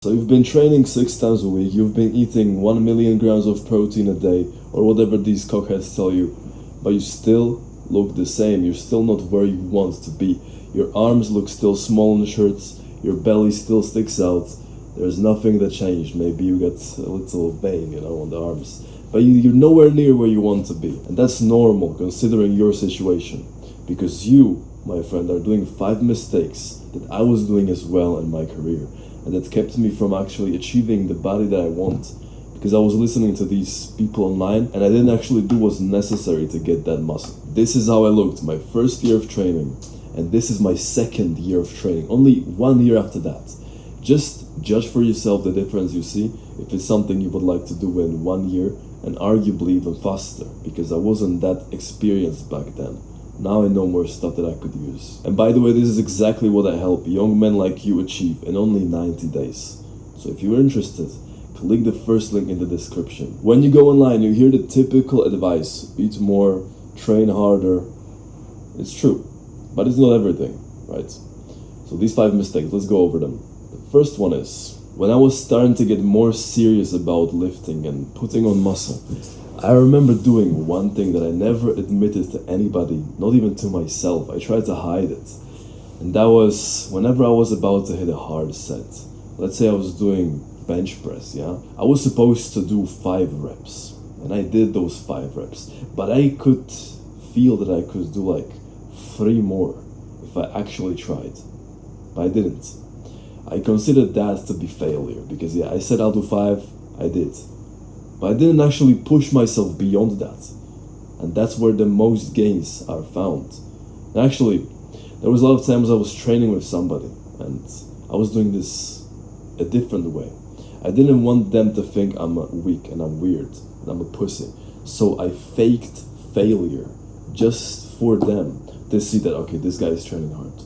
So you've been training 6 times a week, you've been eating 1 million grams of protein a day, or whatever these cockheads tell you, but you still look the same, you're still not where you want to be. Your arms look still small in the shirts, your belly still sticks out, there's nothing that changed. Maybe you got a little vein, on the arms, but you're nowhere near where you want to be. And that's normal considering your situation, because you, my friend, are doing 5 mistakes that I was doing as well in my career, and that kept me from actually achieving the body that I want, because I was listening to these people online and I didn't actually do what's necessary to get that muscle. This is how I looked my first year of training, and this is my second year of training, only 1 year after that. Just judge for yourself the difference you see, if it's something you would like to do in 1 year, and arguably even faster, because I wasn't that experienced back then. Now I know more stuff that I could use. And by the way, this is exactly what I help young men like you achieve in only 90 days. So if you're interested, click the first link in the description. When you go online, you hear the typical advice: eat more, train harder. It's true, but it's not everything, right? So these 5 mistakes, let's go over them. The first one is, when I was starting to get more serious about lifting and putting on muscle, I remember doing one thing that I never admitted to anybody, not even to myself. I tried to hide it. And that was whenever I was about to hit a hard set. Let's say I was doing bench press, I was supposed to do 5 reps. And I did those 5 reps. But I could feel that I could do like 3 more if I actually tried. But I didn't. I considered that to be failure, because I said I'll do 5, I did. But I didn't actually push myself beyond that. And that's where the most gains are found. And actually, there was a lot of times I was training with somebody and I was doing this a different way. I didn't want them to think I'm weak and I'm weird and I'm a pussy. So I faked failure just for them to see that, okay, this guy is training hard.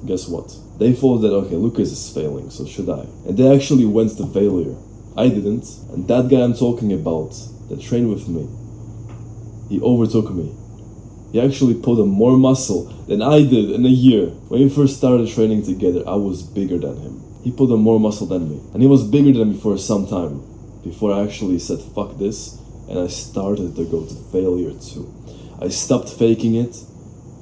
Guess what? They thought that, okay, Lucas is failing, so should I? And they actually went to failure. I didn't, and that guy I'm talking about, that trained with me, he overtook me. He actually put on more muscle than I did in a year. When we first started training together, I was bigger than him. He put on more muscle than me, and he was bigger than me for some time, before I actually said fuck this, and I started to go to failure too. I stopped faking it,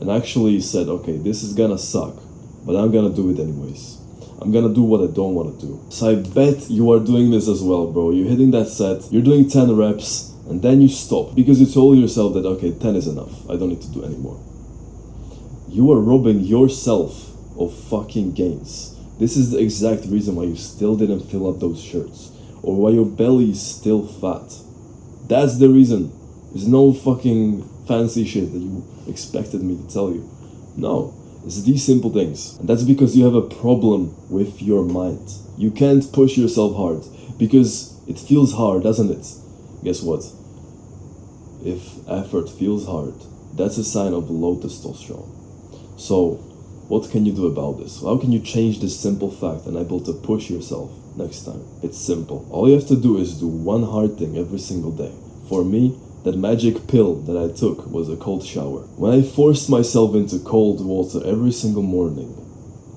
and actually said, okay, this is gonna suck, but I'm gonna do it anyways. I'm gonna do what I don't want to do. So I bet you are doing this as well, bro. You're hitting that set, you're doing 10 reps, and then you stop because you told yourself that, okay, 10 is enough, I don't need to do anymore. You are robbing yourself of fucking gains. This is the exact reason why you still didn't fill up those shirts, or why your belly is still fat. That's the reason. There's no fucking fancy shit that you expected me to tell you. No. It's these simple things, and that's because you have a problem with your mind. You can't push yourself hard because it feels hard, doesn't it? Guess what? If effort feels hard, that's a sign of low testosterone. So, what can you do about this? How can you change this simple fact and able to push yourself next time? It's simple. All you have to do is do one hard thing every single day. For me, that magic pill that I took was a cold shower. When I forced myself into cold water every single morning,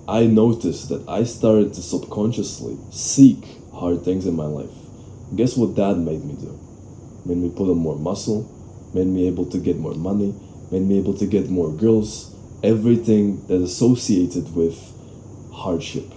I noticed that I started to subconsciously seek hard things in my life. Guess what that made me do? Made me put on more muscle, made me able to get more money, made me able to get more girls, everything that is associated with hardship.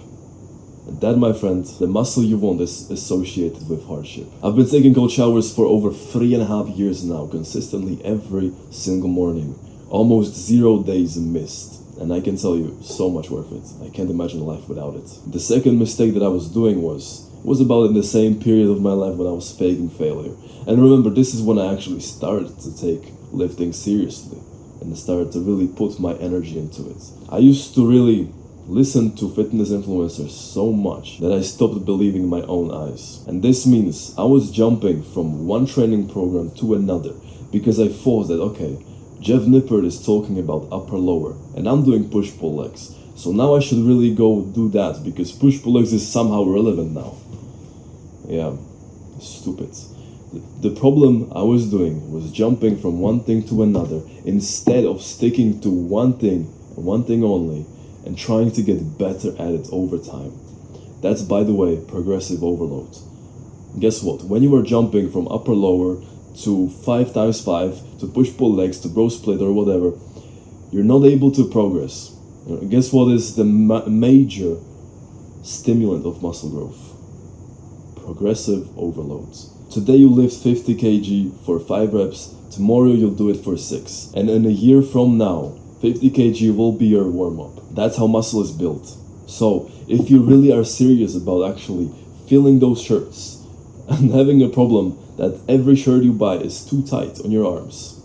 And that, my friend, the muscle you want is associated with hardship. I've been taking cold showers for over 3.5 years now, consistently every single morning. Almost 0 days missed. And I can tell you, so much worth it. I can't imagine life without it. The second mistake that I was doing was about in the same period of my life when I was faking failure. And remember, this is when I actually started to take lifting seriously. And I started to really put my energy into it. I used to really listen to fitness influencers so much that I stopped believing my own eyes. And this means I was jumping from one training program to another because I thought that, okay, Jeff Nippert is talking about upper-lower and I'm doing push-pull legs. So now I should really go do that because push-pull legs is somehow relevant now. Yeah, stupid. The problem I was doing was jumping from one thing to another instead of sticking to one thing and one thing only, and trying to get better at it over time. That's, by the way, progressive overload. Guess what? When you are jumping from upper lower to 5x5 to push-pull legs to bro split or whatever, you're not able to progress. Guess what is the major stimulant of muscle growth? Progressive overloads. Today you lift 50 kg for 5 reps, tomorrow you'll do it for 6. And in a year from now, 50 kg will be your warm-up. That's how muscle is built. So, if you really are serious about actually filling those shirts and having a problem that every shirt you buy is too tight on your arms,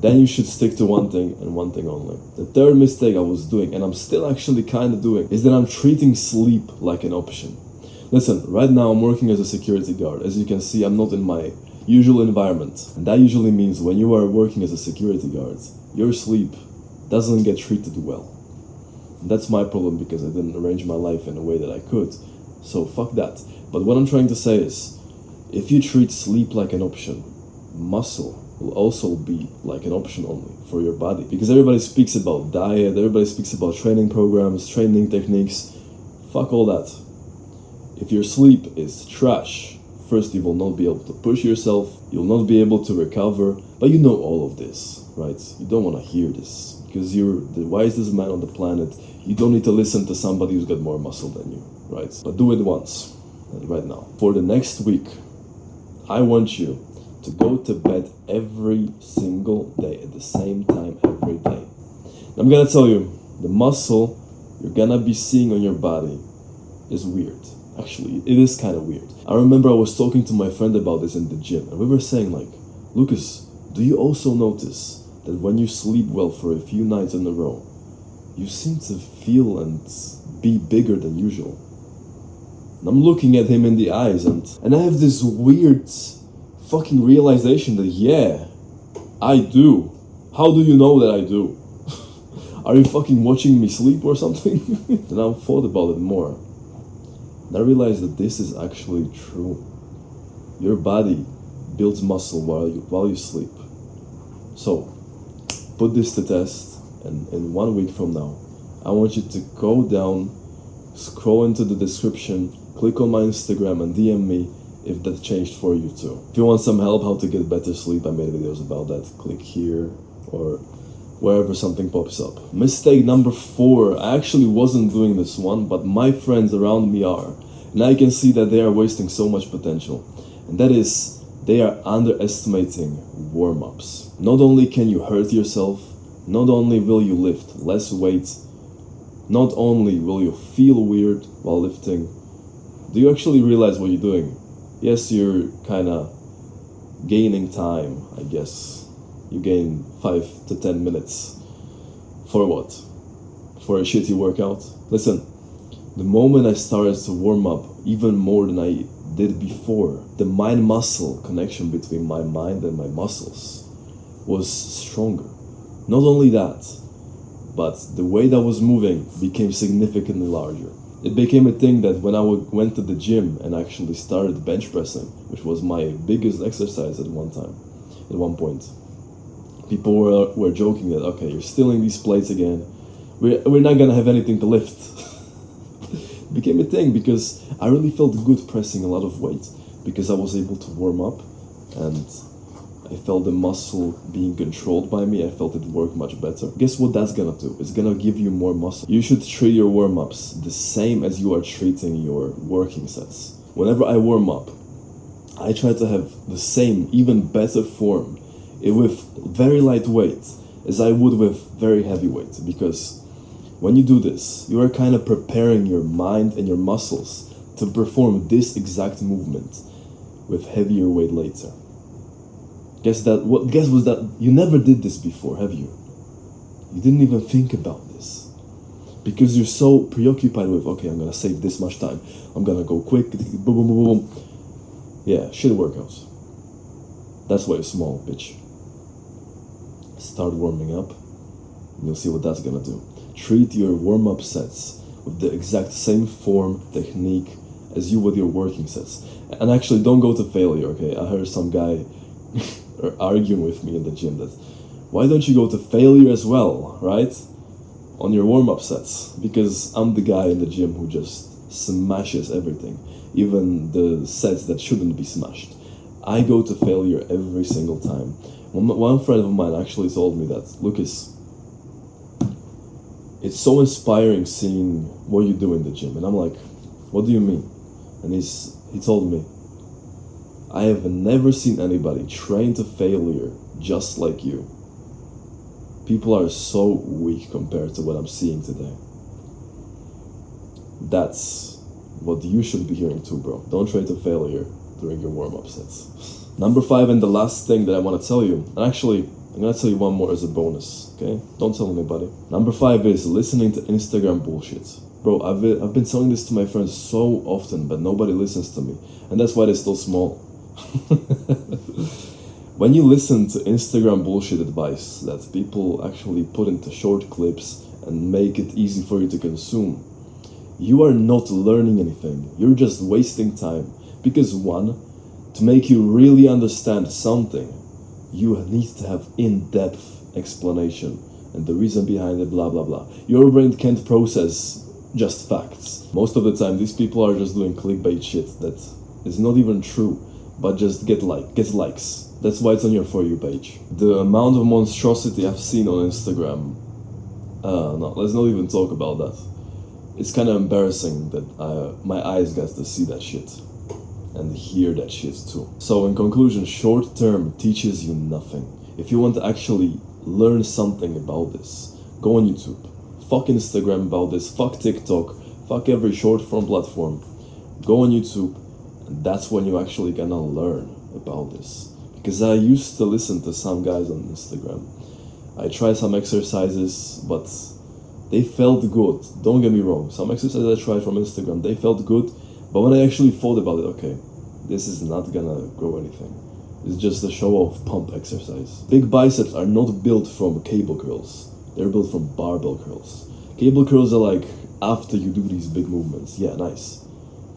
then you should stick to one thing and one thing only. The third mistake I was doing, and I'm still actually kind of doing, is that I'm treating sleep like an option. Listen, right now I'm working as a security guard. As you can see, I'm not in my usual environment. And that usually means when you are working as a security guard, your sleep doesn't get treated well. And that's my problem because I didn't arrange my life in a way that I could. So fuck that. But what I'm trying to say is, if you treat sleep like an option, muscle will also be like an option only for your body. Because everybody speaks about diet, everybody speaks about training programs, training techniques. Fuck all that. If your sleep is trash, first you will not be able to push yourself, you'll not be able to recover, but you know all of this, right? You don't want to hear this because you're the wisest man on the planet. You don't need to listen to somebody who's got more muscle than you, right? But do it once, right now. For the next week, I want you to go to bed every single day at the same time every day. I'm gonna tell you, the muscle you're gonna be seeing on your body is weird. Actually, it is kind of weird. I remember I was talking to my friend about this in the gym, and we were saying like, Lucas, do you also notice that when you sleep well for a few nights in a row, you seem to feel and be bigger than usual? And I'm looking at him in the eyes, and I have this weird fucking realization that, yeah, I do. How do you know that I do? Are you fucking watching me sleep or something? Then I thought about it more. And I realized that this is actually true. Your body builds muscle while you sleep. So, put this to test, and in 1 week from now, I want you to go down, scroll into the description, click on my Instagram and DM me if that changed for you too. If you want some help how to get better sleep, I made videos about that. Click here or wherever something pops up. Mistake number 4, I actually wasn't doing this one, but my friends around me are. And I can see that they are wasting so much potential. And that is, they are underestimating warm-ups. Not only can you hurt yourself, not only will you lift less weight, not only will you feel weird while lifting, do you actually realize what you're doing? Yes, you're kinda gaining time, I guess. You gain 5 to 10 minutes. For what? For a shitty workout? Listen, the moment I started to warm up even more than I did before, the mind-muscle connection between my mind and my muscles was stronger. Not only that, but the way that I was moving became significantly larger. It became a thing that when I went to the gym and actually started bench pressing, which was my biggest exercise at one point, people were joking that, okay, you're stealing these plates again, we're not gonna have anything to lift. It became a thing because I really felt good pressing a lot of weight because I was able to warm up and I felt the muscle being controlled by me. I felt it work much better. Guess what that's gonna do? It's gonna give you more muscle. You should treat your warm-ups the same as you are treating your working sets. Whenever I warm up, I try to have the same, even better form with very light weight as I would with very heavy weight, because when you do this, you are kind of preparing your mind and your muscles to perform this exact movement with heavier weight later. Guess was that you never did this before, have you? You didn't even think about this because you're so preoccupied with, okay, I'm gonna save this much time, I'm gonna go quick, boom, boom, boom, boom. Yeah, shit workouts. That's why you're small, bitch. Start warming up, and you'll see what that's gonna do. Treat your warm-up sets with the exact same form, technique as you would your working sets. And actually, don't go to failure, okay? I heard some guy arguing with me in the gym that, why don't you go to failure as well, right? On your warm-up sets. Because I'm the guy in the gym who just smashes everything, even the sets that shouldn't be smashed. I go to failure every single time. One friend of mine actually told me that, Lucas, it's so inspiring seeing what you do in the gym. And I'm like, what do you mean? And he told me, I have never seen anybody train to failure just like you. People are so weak compared to what I'm seeing today. That's what you should be hearing too, bro. Don't train to failure during your warm-up sets. Number 5, and the last thing that I want to tell you, and actually, I'm going to tell you one more as a bonus, okay? Don't tell anybody. Number 5 is listening to Instagram bullshit. Bro, I've been telling this to my friends so often, but nobody listens to me. And that's why they're still small. When you listen to Instagram bullshit advice that people actually put into short clips and make it easy for you to consume, you are not learning anything. You're just wasting time. Because one, to make you really understand something, you need to have in-depth explanation and the reason behind it, blah blah blah. Your brain can't process just facts. Most of the time these people are just doing clickbait shit that is not even true, but just gets likes. That's why it's on your For You page. The amount of monstrosity I've seen on Instagram, no, let's not even talk about that. It's kind of embarrassing that my eyes got to see that shit and hear that shit too. So in conclusion, short term teaches you nothing. If you want to actually learn something about this, go on YouTube. Fuck Instagram about this, fuck TikTok, fuck every short form platform. Go on YouTube, and that's when you're actually gonna learn about this. Because I used to listen to some guys on Instagram. I tried some exercises, but they felt good. Don't get me wrong. Some exercises I tried from Instagram, they felt good. But when I actually thought about it, okay, this is not gonna grow anything. It's just a show-off pump exercise. Big biceps are not built from cable curls. They're built from barbell curls. Cable curls are like after you do these big movements. Yeah, nice.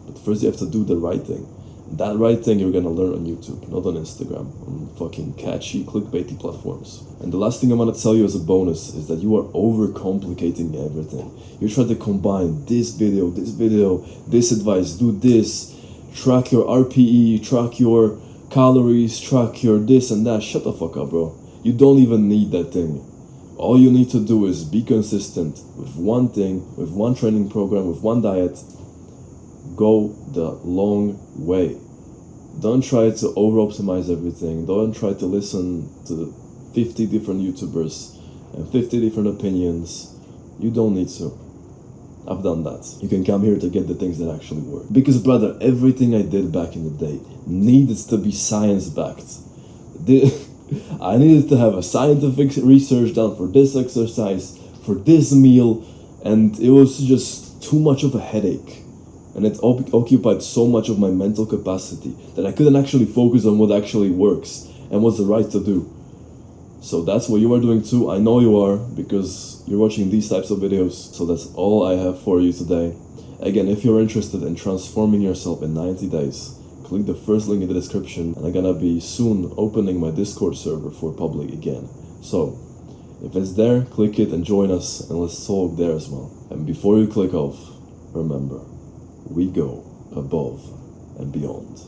But first you have to do the right thing. That right thing you're gonna learn on YouTube, not on Instagram, on fucking catchy, clickbaity platforms. And the last thing I wanna tell you as a bonus is that you are overcomplicating everything. You try to combine this video, this advice, do this, track your RPE, track your calories, track your this and that. Shut the fuck up, bro. You don't even need that thing. All you need to do is be consistent with one thing, with one training program, with one diet. Go the long way. Don't try to over-optimize everything. Don't try to listen to 50 different YouTubers and 50 different opinions. You don't need to. I've done that. You can come here to get the things that actually work. Because brother, everything I did back in the day needed to be science-backed. I needed to have a scientific research done for this exercise, for this meal, and it was just too much of a headache. And it occupied so much of my mental capacity that I couldn't actually focus on what actually works and what's the right to do. So that's what you are doing too. I know you are, because you're watching these types of videos. So that's all I have for you today. Again, if you're interested in transforming yourself in 90 days, click the first link in the description, and I'm gonna be soon opening my Discord server for public again. So if it's there, click it and join us, and let's talk there as well. And before you click off, remember, we go above and beyond.